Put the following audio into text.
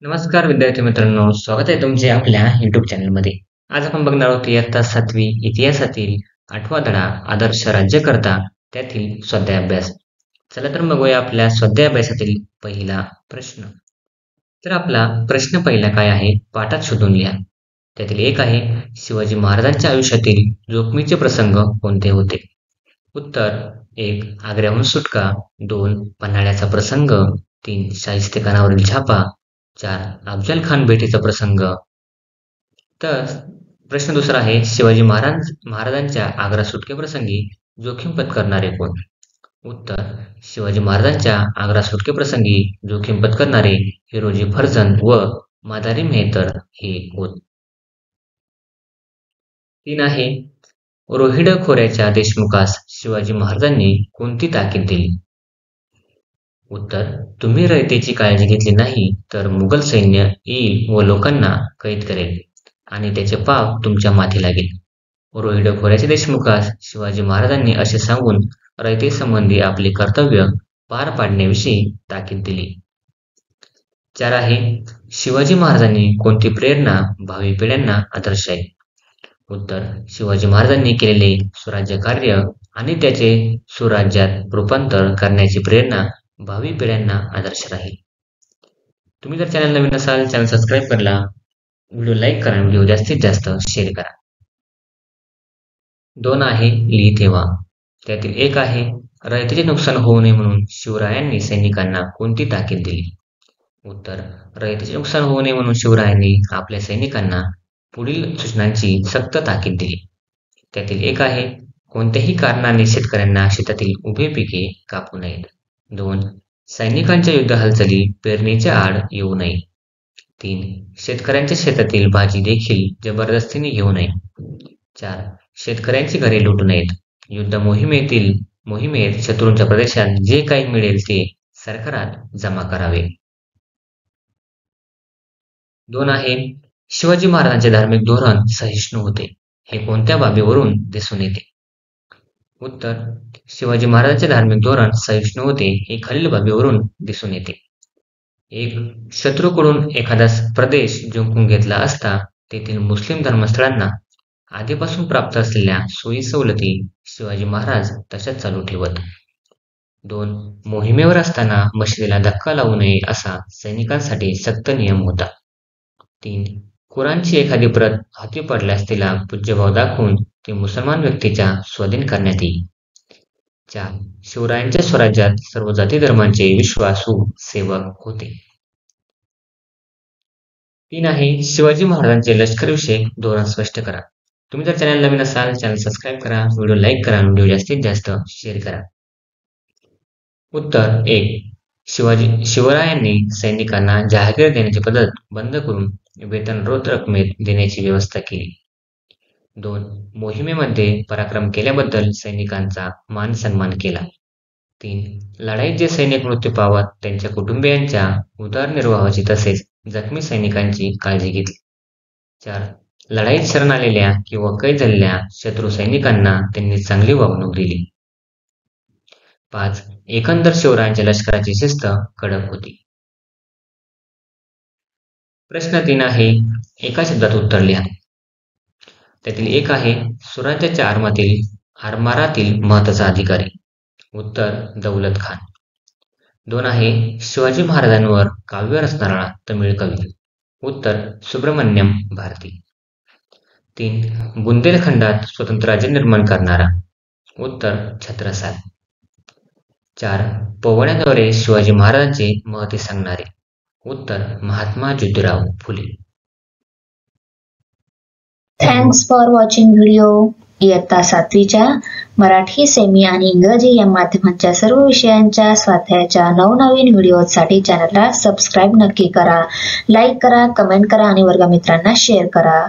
नमस्कार विद्यार्थी मित्रांनो, स्वागत आहे तुमचे आपल्या YouTube चॅनलमध्ये. आज आपण बघणार आहोत इयत्ता 7वी इतिहासातील 8वा धडा आदर्श राज्यकर्ता त्यातील स्वाध्याय अभ्यास. चला तर बघूया आपल्या स्वाध्याय अभ्यासातील पहिला प्रश्न. तर आपला प्रश्न पहिला काय आहे, पाठात शोधून लिहा. त्यातील एक आहे, शिवाजी महाराजांच्या आयुष्यातील जोखमीचे प्रसंग कोणते होते? उत्तर: 1. आग्र्याहून सुटका, 2. पन्हाळ्याचा प्रसंग, 3. शाहिस्तेखानावरील छापा, 4. अफजल खान भेटीचा प्रसंग. तर प्रश्न दुसरा आहे, शिवाजी महाराजांच्या आग्रा सुटकेप्रसंगी जोखीम पत्करणारे कोण? उत्तर: शिवाजी महाराजांच्या आग्रा सुटकेप्रसंगी जोखीम पत्करणारे हिरोजी फर्जंद व मादारी मेहतर हे होत. 3 आहे, रोहिड खोऱ्याच्या देशमुखास शिवाजी महाराजांनी कोणती ताकीद दिली? उत्तर: तुम्ही रयतेची काळजी घेतली नाही तर मुघल सैन्य येईल व लोकांना कैद करेल आणि त्याचे पाप तुमच्या माथी लागेल. रोहिड खोऱ्याच्या देशमुखास शिवाजी महाराजांनी असे सांगून रयतेसंबंधी आपले कर्तव्य पार पाडण्याविषयी ताकीद दिली. 4 आहे, शिवाजी महाराजांनी कोणती प्रेरणा भावी पिढ्यांना आदर्श आहे? उत्तर: शिवाजी महाराजांनी केलेले स्वराज्य कार्य आणि त्याचे सुराज्यात रूपांतर करण्याची प्रेरणा भावी पिढ्यांना आदर्श राहील. तुम्ही जर चॅनल नवीन असाल, चॅनल सबस्क्राईब करा, व्हिडिओ लाईक करा, व्हिडिओ जास्तीत जास्त शेअर करा. 2 आहे, लिहित ठेवा. त्यातील 1 आहे, रयतेचे नुकसान होऊ नये म्हणून शिवरायांनी सैनिकांना कोणती ताकीद दिली? उत्तर: रयतेचे नुकसान होऊ नये म्हणून शिवरायांनी आपल्या सैनिकांना पुढील सूचनांची सक्त ताकीद दिली. त्यातील 1 आहे, कोणत्याही कारणाने शेतकऱ्यांना शेतातील उभे पिके कापू नयेत. 2. सैनिकांच्या युद्ध हालचाली पेरणीच्या आड येऊ नये. 3. शेतकऱ्यांच्या शेतातील भाजी देखील जबरदस्तीने घेऊ नये. 4. शेतकऱ्यांची घरे लुटू नयेत. युद्ध मोहिमेत शत्रूंच्या प्रदेशात जे काही मिळेल ते सरकारात जमा करावे. 2 आहे, शिवाजी महाराजांचे धार्मिक धोरण सहिष्णू होते, हे कोणत्या बाबीवरून दिसून येते? उत्तर: शिवाजी महाराजांचे धार्मिक धोरण सहिष्णू होते हे खालील बाबीवरून दिसून येते. 1. शत्रूकडून एखादा प्रदेश जिंकून घेतला असता तेथील मुस्लिम धर्मस्थळांना आधीपासून प्राप्त असलेल्या सोयी सवलती शिवाजी महाराज तशाच चालू ठेवत. 2. मोहिमेवर असताना मशिदीला धक्का लावू नये असा सैनिकांसाठी सक्त नियम होता. 3. कुराणची एखादी प्रत हाती पडल्यास तिला पूज्यभाव दाखवून ती मुसलमान व्यक्तीच्या स्वाधीन करण्यात येईल. 4. शिवरायांच्या स्वराज्यात सर्व जाती धर्मांचे विश्वासू सेवक होते. 3 आहे, शिवाजी महाराजांचे लष्करविषयक धोरण स्पष्ट करा. तुम्ही जर चॅनल नवीन असाल, चॅनल सबस्क्राईब करा, व्हिडिओ लाईक करा, व्हिडिओ जास्तीत जास्त शेअर करा. उत्तर: 1. शिवरायांनी सैनिकांना जहागीर देण्याची पद्धत बंद करून वेतन रोख रकमेत देण्याची व्यवस्था केली. 2. मोहिमेमध्ये पराक्रम केल्याबद्दल सैनिकांचा मान सन्मान केला. 3. लढाईत जे सैनिक मृत्यू पावत त्यांच्या कुटुंबियांच्या उदरनिर्वाहाची तसेच जखमी सैनिकांची काळजी घेतली. 4. लढाईत शरण आलेल्या किंवा कैद झालेल्या शत्रू सैनिकांना त्यांनी चांगली वागणूक दिली. 5. एकंदर शिवरायांच्या लष्कराची शिस्त कडक होती. प्रश्न 3 आहे, एका शब्दात उत्तर लिहा. त्यातील 1 आहे, स्वराज्याच्या आरमारातील महत्त्वाचा अधिकारी. उत्तर: दौलत खान. 2 आहे, शिवाजी महाराजांवर काव्य रचणारा तमिळ कवी. उत्तर: सुब्रमण्यम भारती. 3. बुंदेलखंडात स्वतंत्र राज्य निर्माण करणारा. उत्तर: छत्रसाल. 4. पोवाड्याद्वारे शिवाजी महाराजांचे महत्त्व सांगणारे. उत्तर: Mahatma Jyotirao Phule. Thanks for watching video. इयत्ता 7वीच्या मराठी, सेमी आणि इंग्रजी या माध्यमांच्या सर्व विषयांच्या स्वाध्यायाच्या नवनवीन व्हिडिओसाठी चॅनलला सबस्क्राईब नक्की करा, लाईक करा, कमेंट करा आणि वर्गमित्रांना शेअर करा.